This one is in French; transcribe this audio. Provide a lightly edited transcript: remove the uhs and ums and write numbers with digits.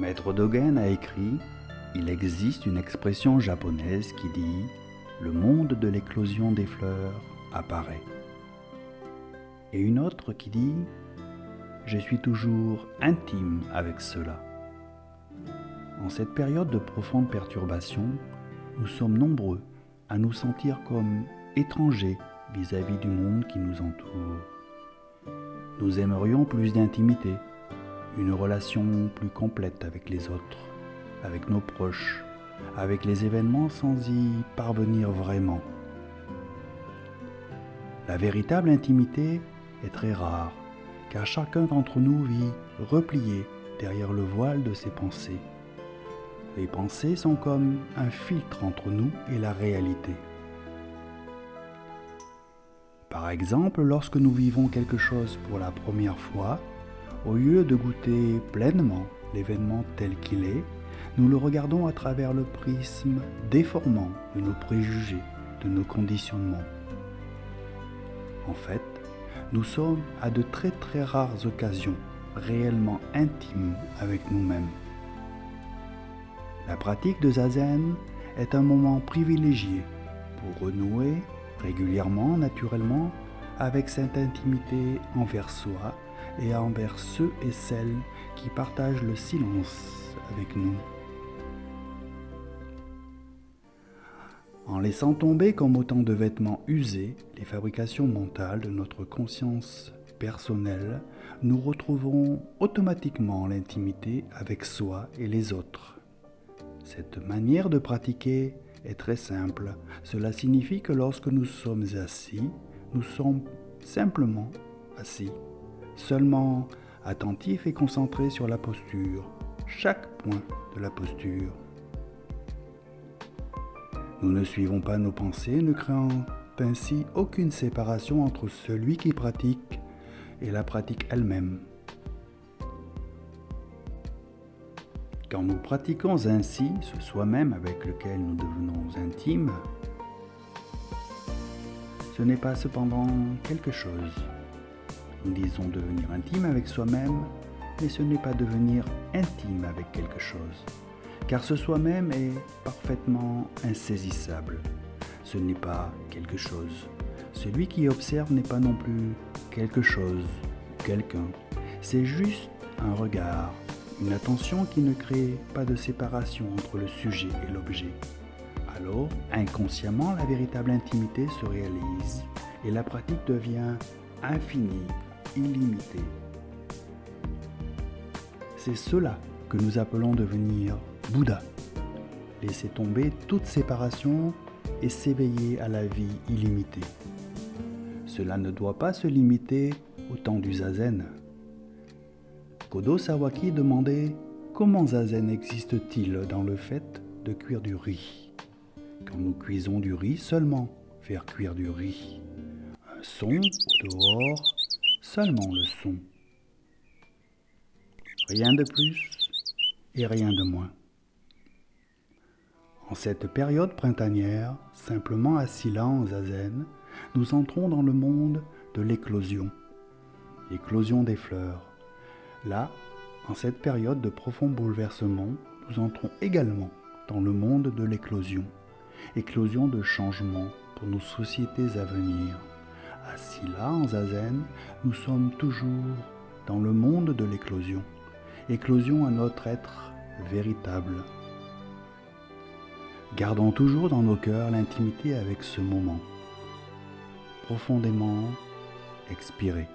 Maître Dogen a écrit « Il existe une expression japonaise qui dit « Le monde de l'éclosion des fleurs apparaît ». Et une autre qui dit « Je suis toujours intime avec cela ». En cette période de profonde perturbation, nous sommes nombreux à nous sentir comme étrangers vis-à-vis du monde qui nous entoure. Nous aimerions plus d'intimité, une relation plus complète avec les autres, avec nos proches, avec les événements sans y parvenir vraiment. La véritable intimité est très rare, car chacun d'entre nous vit replié derrière le voile de ses pensées. Les pensées sont comme un filtre entre nous et la réalité. Par exemple, lorsque nous vivons quelque chose pour la première fois, au lieu de goûter pleinement l'événement tel qu'il est, nous le regardons à travers le prisme déformant de nos préjugés, de nos conditionnements. En fait, nous sommes à de très très rares occasions réellement intimes avec nous-mêmes. La pratique de Zazen est un moment privilégié pour renouer régulièrement, naturellement, avec cette intimité envers soi et envers ceux et celles qui partagent le silence avec nous. En laissant tomber comme autant de vêtements usés les fabrications mentales de notre conscience personnelle, nous retrouvons automatiquement l'intimité avec soi et les autres. Cette manière de pratiquer est très simple. Cela signifie que lorsque nous sommes assis, nous sommes simplement assis, seulement attentifs et concentrés sur la posture, chaque point de la posture. Nous ne suivons pas nos pensées, ne créant ainsi aucune séparation entre celui qui pratique et la pratique elle-même. Quand nous pratiquons ainsi ce soi-même avec lequel nous devenons intimes, ce n'est pas cependant quelque chose. Nous disons devenir intime avec soi-même, mais ce n'est pas devenir intime avec quelque chose, car ce soi-même est parfaitement insaisissable. Ce n'est pas quelque chose. Celui qui observe n'est pas non plus quelque chose ou quelqu'un. C'est juste un regard, une attention qui ne crée pas de séparation entre le sujet et l'objet. Alors, inconsciemment, la véritable intimité se réalise et la pratique devient infinie, illimitée. C'est cela que nous appelons devenir Bouddha. Laisser tomber toute séparation et s'éveiller à la vie illimitée. Cela ne doit pas se limiter au temps du zazen. Kodo Sawaki demandait comment zazen existe-t-il dans le fait de cuire du riz. Quand nous cuisons du riz, seulement faire cuire du riz. Un son au dehors, seulement le son. Rien de plus et rien de moins. En cette période printanière, simplement assis là en zazen, nous entrons dans le monde de l'éclosion des fleurs. Là, en cette période de profond bouleversement, nous entrons également dans le monde de l'éclosion de changement pour nos sociétés à venir. Assis là en zazen, nous sommes toujours dans le monde de éclosion à notre être véritable. Gardons toujours dans nos cœurs l'intimité avec ce moment. Profondément expirez.